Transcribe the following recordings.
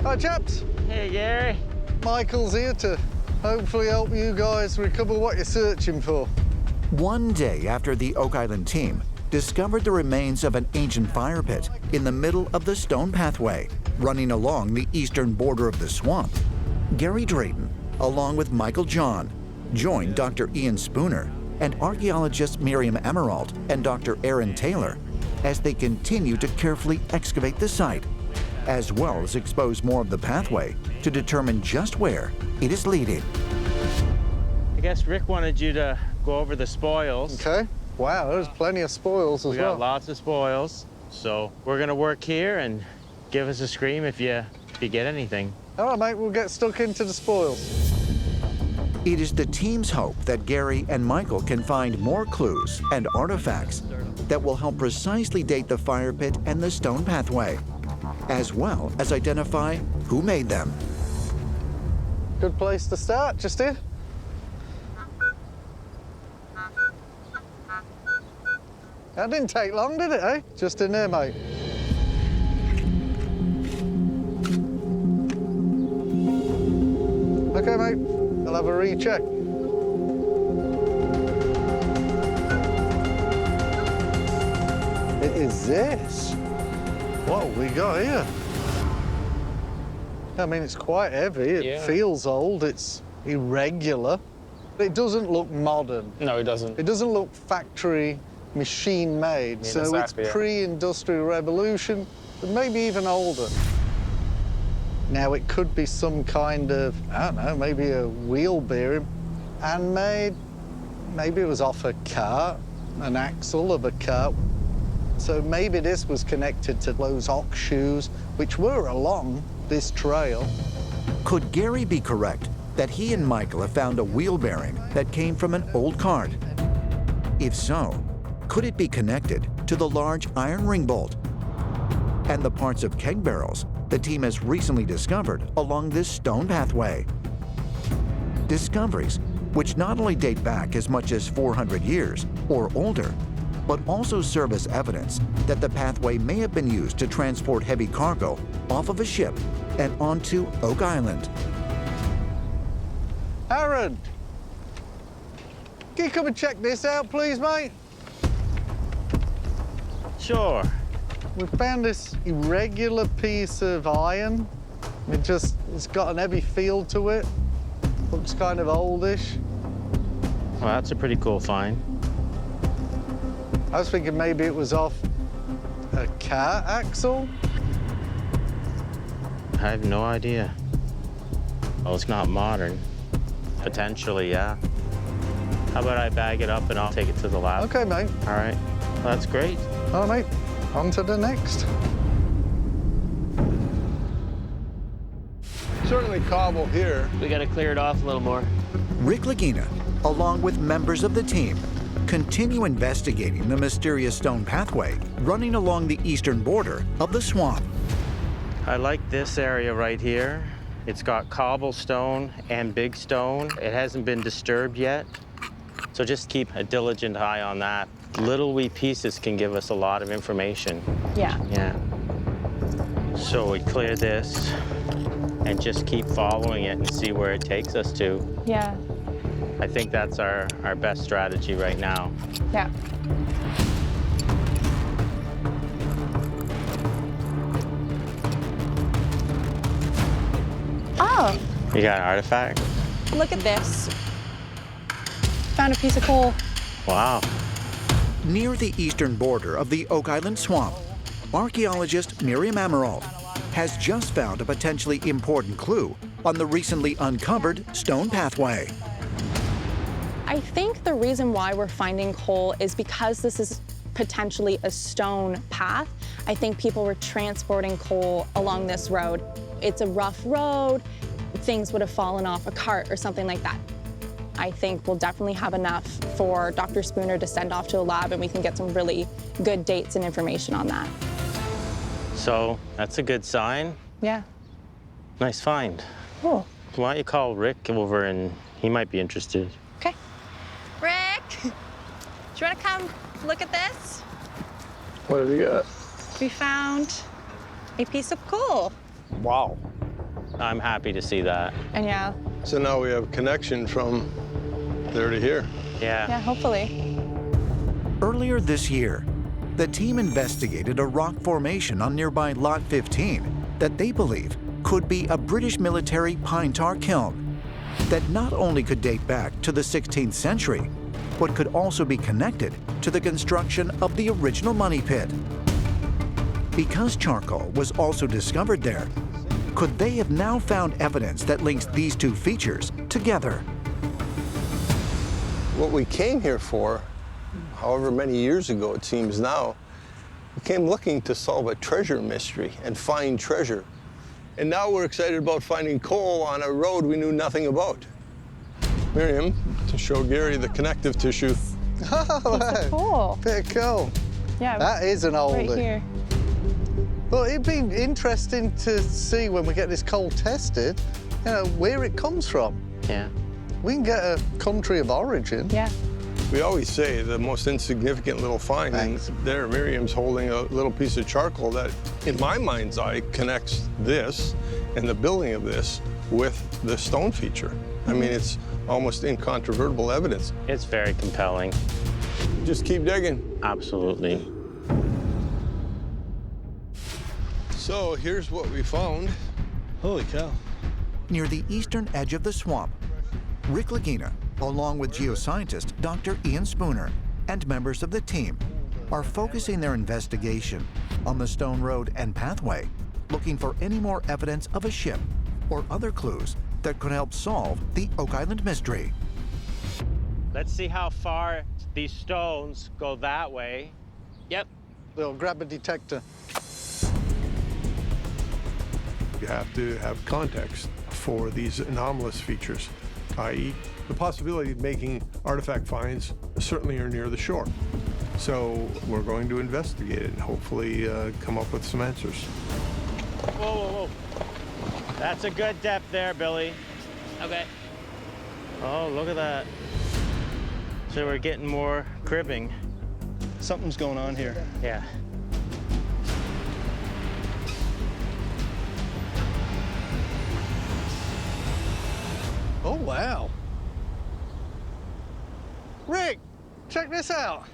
Hi, chaps. Hey, Gary. Michael's here to hopefully help you guys recover what you're searching for. One day after the Oak Island team discovered the remains of an ancient fire pit in the middle of the stone pathway running along the eastern border of the swamp, Gary Drayton, along with Michael John, joined Dr. Ian Spooner and archaeologists Miriam Emerald and Dr. Aaron Taylor as they continue to carefully excavate the site, as well as expose more of the pathway to determine just where it is leading. I guess Rick wanted you to go over the spoils. Okay. Wow, there's plenty of spoils as We well. got lots of spoils. So we're gonna work here and give us a scream if you get anything. All right, mate, we'll get stuck into the spoils. It is the team's hope that Gary and Michael can find more clues and artifacts that will help precisely date the fire pit and the stone pathway, as well as identify who made them. Good place to start, just here. That didn't take long, did it, eh? Just in there, mate. Okay, mate. I'll have a recheck. It is this. What have we got here? I mean, it's quite heavy. It feels old. It's irregular. It doesn't look modern. No, it doesn't. It doesn't look factory machine-made. Yeah, so exactly, it's pre-industrial revolution, but maybe even older. Now, it could be some kind of, I don't know, maybe a wheel bearing, handmade. Maybe it was off a cart, an axle of a cart. So maybe this was connected to those ox shoes, which were along this trail. Could Gary be correct that he and Michael have found a wheel bearing that came from an old cart? If so, could it be connected to the large iron ring bolt and the parts of keg barrels the team has recently discovered along this stone pathway? Discoveries which not only date back as much as 400 years or older, but also serve as evidence that the pathway may have been used to transport heavy cargo off of a ship and onto Oak Island. Aaron, can you come and check this out, please, mate? Sure. We found this irregular piece of iron. It's got an heavy feel to it. Looks kind of oldish. Well, that's a pretty cool find. I was thinking maybe it was off a car axle. I have no idea. Well, it's not modern. Potentially, yeah. How about I bag it up and I'll take it to the lab? Okay, mate. All right. Well, that's great. All right, mate. On to the next. Certainly cobble here. We got to clear it off a little more. Rick Lagina, along with members of the team, continue investigating the mysterious stone pathway running along the eastern border of the swamp. I like this area right here. It's got cobblestone and big stone. It hasn't been disturbed yet, so just keep a diligent eye on that. Little wee pieces can give us a lot of information. Yeah. Yeah. So we clear this and just keep following it and see where it takes us to. Yeah. I think that's our best strategy right now. Yeah. Oh, You got an artifact? look at this. Found a piece of coal. Wow. Near the eastern border of the Oak Island swamp, archaeologist Miriam Emerald has just found a potentially important clue on the recently uncovered stone pathway. I think the reason why we're finding coal is because this is potentially a stone path. I think people were transporting coal along this road. It's a rough road. Things would have fallen off a cart or something like that. I think we'll definitely have enough for Dr. Spooner to send off to a lab and we can get some really good dates and information on that. So that's a good sign. Yeah. Nice find. Cool. Why don't you call Rick over and he might be interested. Okay. Rick, do you want to come look at this? What have you got? We found a piece of coal. Wow. I'm happy to see that. And yeah, So now we have a connection from there to here. yeah, hopefully. Earlier this year, the team investigated a rock formation on nearby Lot 15 that they believe could be a British military pine tar kiln that not only could date back to the 16th century, but could also be connected to the construction of the original money pit. Because charcoal was also discovered there, could they have now found evidence that links these two features together? What we came here for, however many years ago it seems now, we came looking to solve a treasure mystery and find treasure. And now we're excited about finding coal on a road we knew nothing about. Miriam, to show Gary the connective tissue. Oh, that, Cool. bit cool. Yeah. That is an oldie. Right here. Well, it'd be interesting to see when we get this coal tested, you know, where it comes from. Yeah. We can get a country of origin. Yeah. We always say the most insignificant little find, and Thanks. there Miriam's holding a little piece of charcoal that, in my mind's eye, connects this and the building of this with the stone feature. I mean, it's almost incontrovertible evidence. It's very compelling. Just keep digging. Absolutely. So here's what we found. Holy cow. Near the eastern edge of the swamp, Rick Lagina, along with geoscientist Dr. Ian Spooner and members of the team, are focusing their investigation on the stone road and pathway, looking for any more evidence of a ship or other clues that could help solve the Oak Island mystery. Let's see how far these stones go that way. Yep. We'll grab a detector. You have to have context for these anomalous features, i.e. the possibility of making artifact finds certainly are near the shore. So we're going to investigate it and hopefully come up with some answers. Whoa, whoa, whoa. That's a good depth there, Billy. Okay. Oh, look at that. So we're getting more cribbing. Something's going on here. Yeah. Oh, wow. Rick, check this out.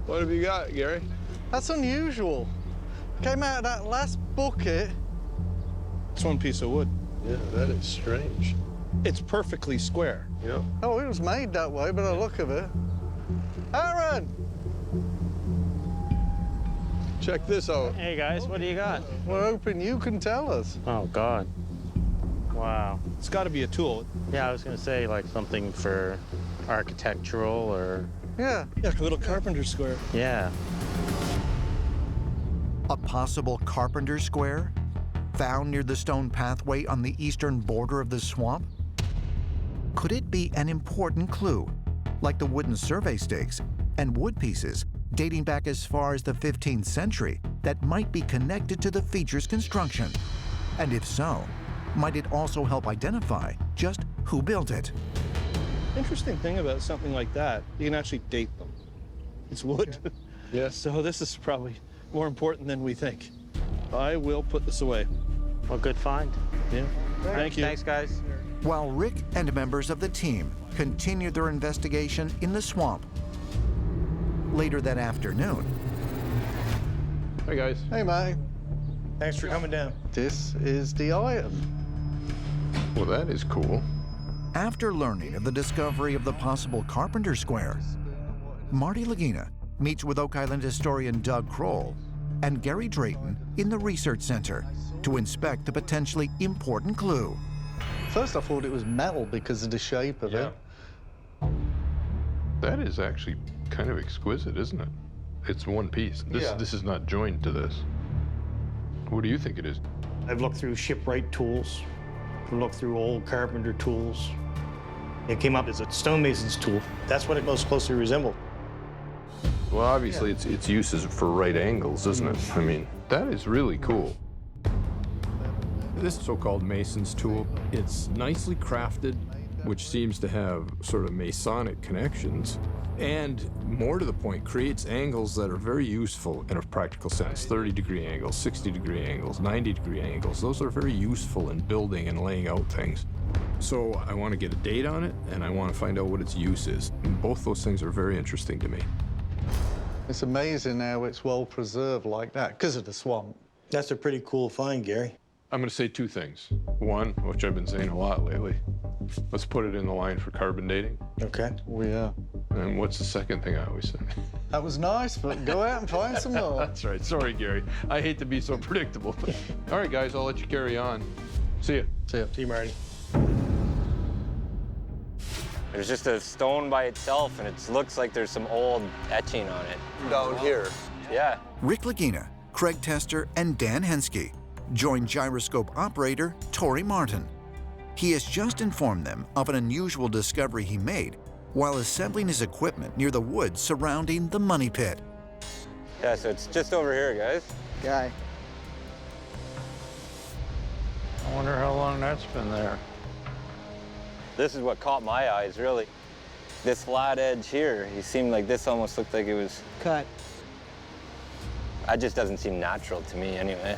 What have you got, Gary? That's unusual. Came out of that last bucket. It's one piece of wood. Yeah, that is strange. It's perfectly square. Yeah. Oh, it was made that way by the look of it. Aaron! Check this out. Hey, guys, what do you got? We're hoping you can tell us. Oh, God. Wow. It's got to be a tool. Yeah, I was going to say, like, something for architectural or... Yeah. Yeah, a little carpenter square. Yeah. A possible carpenter square found near the stone pathway on the eastern border of the swamp? Could it be an important clue, like the wooden survey stakes and wood pieces dating back as far as the 15th century that might be connected to the feature's construction? And if so, might it also help identify just who built it? Interesting thing about something like that, you can actually date them. It's wood. Yes. So this is probably more important than we think. I will put this away. Well, good find. Yeah. Thank you. Thanks, guys. While Rick and members of the team continued their investigation in the swamp, later that afternoon, Hi, guys. Hey, mate. Thanks for coming down. This is the item. Well, that is cool. after learning of the discovery of the possible carpenter square, Marty Lagina meets with Oak Island historian Doug Kroll and Gary Drayton in the research center to inspect the potentially important clue. First, I thought it was metal because of the shape of it. That is actually kind of exquisite, isn't it? It's one piece. This is not joined to this. What do you think it is? I've looked through shipwright tools, looked through old carpenter tools. It came up as a stonemason's tool. That's what it most closely resembled. Well, obviously its use is for right angles, isn't it? I mean, that is really cool. This so-called mason's tool, it's nicely crafted, which seems to have sort of Masonic connections, and more to the point, creates angles that are very useful in a practical sense. 30-degree angles, 60-degree angles, 90-degree angles. Those are very useful in building and laying out things. So I want to get a date on it, and I want to find out what its use is. And both those things are very interesting to me. It's amazing how it's well preserved like that because of the swamp. That's a pretty cool find, Gary. I'm going to say two things. One, which I've been saying a lot lately, let's put it in the line for carbon dating. Okay. Oh, yeah. And what's the second thing I always say? That was nice, but go out and find some more. That's right. Sorry, Gary. I hate to be so predictable. All right, guys, I'll let you carry on. See ya. See ya. See you, Marty. There's just a stone by itself, and it looks like there's some old etching on it. Down here. Yeah. Rick Lagina, Craig Tester, and Dan Henske join gyroscope operator Tori Martin. He has just informed them of an unusual discovery he made while assembling his equipment near the woods surrounding the money pit. Yeah, so it's just over here, guys. Guy. I wonder how long that's been there. This is what caught my eyes, really. This flat edge here, it seemed like this almost looked like it was... Cut. That just doesn't seem natural to me anyway.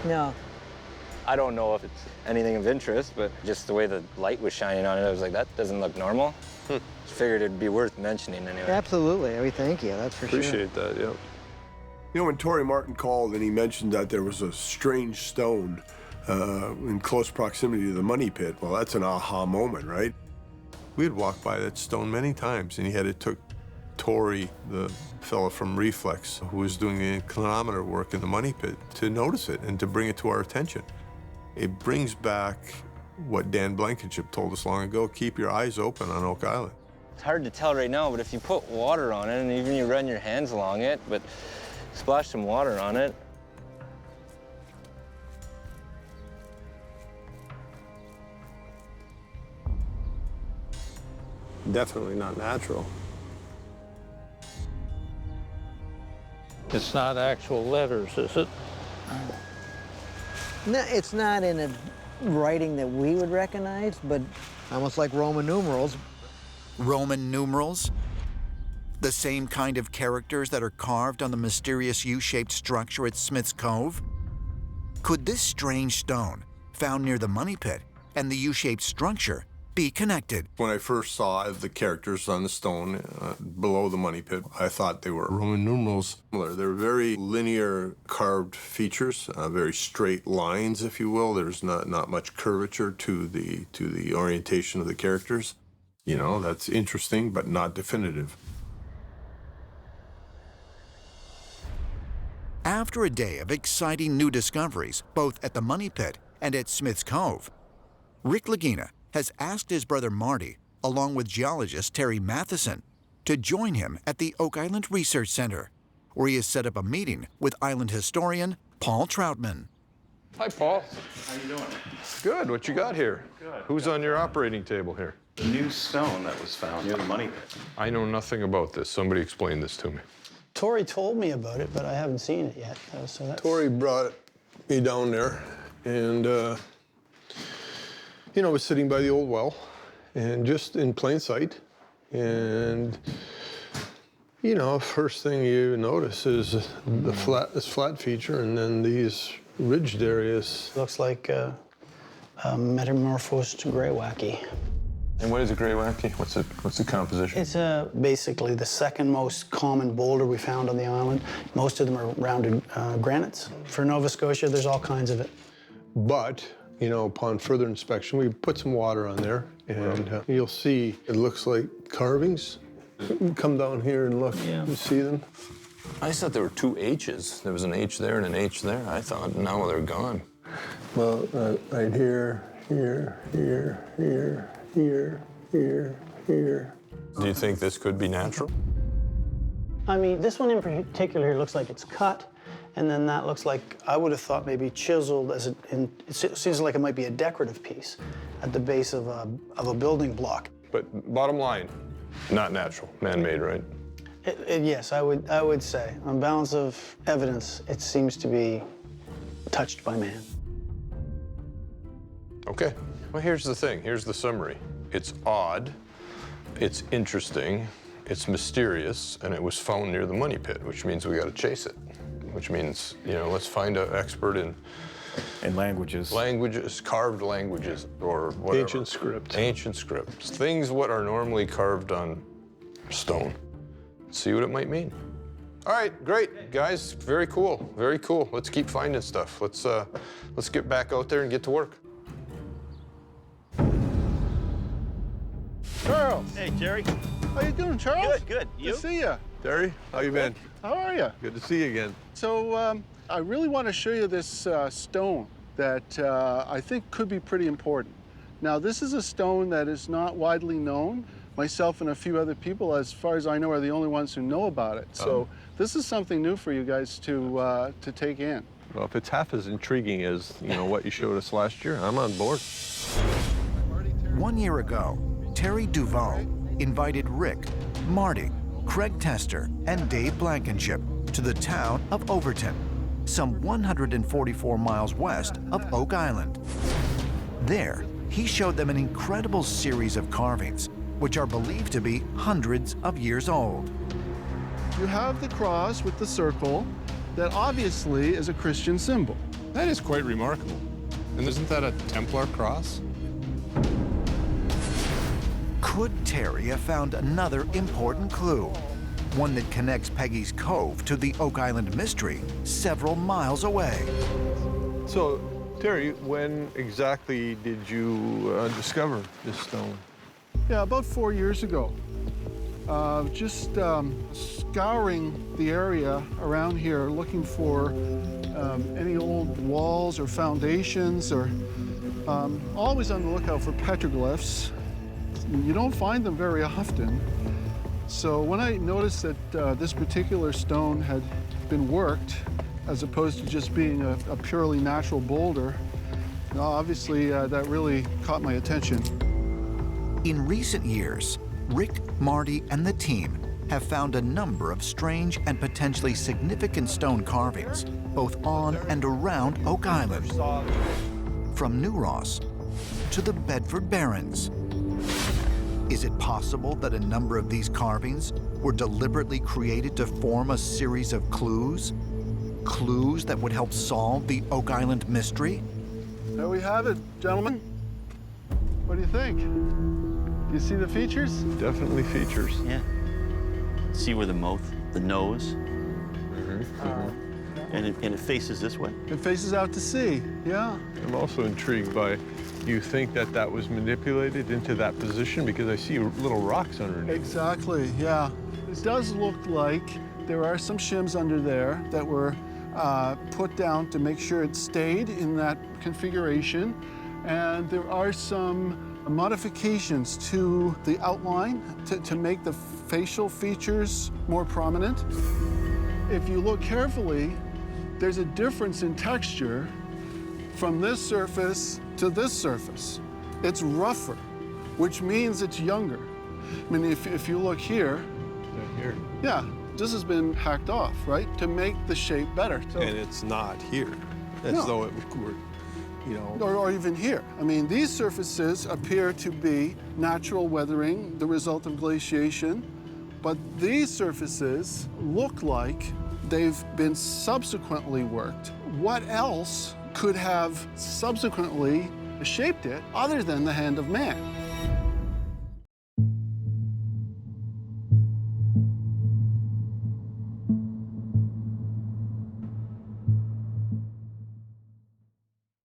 No. I don't know if it's anything of interest, but just the way the light was shining on it, I was like, that doesn't look normal. Just figured it'd be worth mentioning anyway. Absolutely. We thank you. That's for sure. Appreciate that, yeah. You know, when Tori Martin called and he mentioned that there was a strange stone in close proximity to the money pit, well, that's an aha moment, right? We had walked by that stone many times, and it took Tori, the fellow from Reflex, who was doing the inclinometer work in the money pit, to notice it and to bring it to our attention. It brings back what Dan Blankenship told us long ago: keep your eyes open on Oak Island. It's hard to tell right now, but if you put water on it, and even you run your hands along it, but splash some water on it. Definitely not natural. It's not actual letters, is it? No, it's not in a writing that we would recognize, but almost like Roman numerals. Roman numerals? The same kind of characters that are carved on the mysterious U-shaped structure at Smith's Cove? Could this strange stone, found near the money pit, and the U-shaped structure be connected? When I first saw the characters on the stone below the money pit, I thought they were Roman numerals. They're very linear carved features, very straight lines, if you will. There's not much curvature to the orientation of the characters. You know, that's interesting, but not definitive. After a day of exciting new discoveries, both at the money pit and at Smith's Cove, Rick Lagina has asked his brother Marty, along with geologist Terry Matheson, to join him at the Oak Island Research Center, where he has set up a meeting with island historian Paul Troutman. Hi, Paul. How you doing? Good. What you got here? Good. Who's on your operating table here? The new stone that was found near the money pit. I know nothing about this. Somebody explain this to me. Tori told me about it, but I haven't seen it yet. Tori brought me down there, and you know, I was sitting by the old well, and just in plain sight, and you know, first thing you notice is this flat feature, and then these ridged areas. Looks like a metamorphosed greywacke. And what is a greywacke? What's the composition? It's basically the second most common boulder we found on the island. Most of them are rounded granites. For Nova Scotia, there's all kinds of it. But, you know, upon further inspection, we put some water on there, and you'll see it looks like carvings. Come down here and look. Yeah. You see them? I just thought there were two H's. There was an H there and an H there. I thought now they're gone. Well, right here, here, here, here, here, here, here. Do you think this could be natural? I mean, this one in particular here looks like it's cut, and then that looks like, I would have thought maybe chiseled it seems like it might be a decorative piece at the base of a building block. But bottom line, not natural, man-made, right? Yes, I would say. On balance of evidence, it seems to be touched by man. Okay. Well, here's the thing. Here's the summary. It's odd, it's interesting, it's mysterious, and it was found near the money pit, which means we got to chase it. Which means, you know, let's find an expert in languages. Languages, carved languages, or whatever. Ancient script. Ancient scripts. Things what are normally carved on stone. See what it might mean. All right, great, guys. Very cool, very cool. Let's keep finding stuff. Let's get back out there and get to work. Charles. Hey, Jerry. How you doing, Charles? Good, good. You? Good to see you. Terry, how you been? How are you? Good to see you again. So I really want to show you this stone that I think could be pretty important. Now, this is a stone that is not widely known. Myself and a few other people, as far as I know, are the only ones who know about it. So this is something new for you guys to take in. Well, if it's half as intriguing as, you know, what you showed us last year, I'm on board. 1 year ago, Terry Duval invited Rick, Marty, Craig Tester, and Dave Blankenship to the town of Overton, some 144 miles west of Oak Island. There, he showed them an incredible series of carvings, which are believed to be hundreds of years old. You have the cross with the circle that obviously is a Christian symbol. That is quite remarkable. And isn't that a Templar cross? Could Terry have found another important clue? One that connects Peggy's Cove to the Oak Island mystery several miles away. So, Terry, when exactly did you discover this stone? Yeah, about 4 years ago. Just scouring the area around here, looking for any old walls or foundations, or always on the lookout for petroglyphs. You don't find them very often. So when I noticed that this particular stone had been worked, as opposed to just being a purely natural boulder, obviously that really caught my attention. In recent years, Rick, Marty, and the team have found a number of strange and potentially significant stone carvings, both on and around Oak Island. From New Ross to the Bedford Barrens. Is it possible that a number of these carvings were deliberately created to form a series of clues? Clues that would help solve the Oak Island mystery? There we have it, gentlemen. What do you think? Do you see the features? Definitely features. Yeah. See where the mouth, the nose, and it faces this way. It faces out to sea, yeah. I'm also intrigued by, you think that that was manipulated into that position? Because I see little rocks underneath. Exactly, yeah. It does look like there are some shims under there that were put down to make sure it stayed in that configuration. And there are some modifications to the outline to make the facial features more prominent. If you look carefully, there's a difference in texture from this surface to this surface. It's rougher, which means it's younger. I mean, if you look here, Here. yeah, this has been hacked off, right, to make the shape better. So, And it's not here, as No. though it were, you know. or even here. I mean, these surfaces appear to be natural weathering, the result of glaciation, but these surfaces look like they've been subsequently worked. What else could have subsequently shaped it other than the hand of man?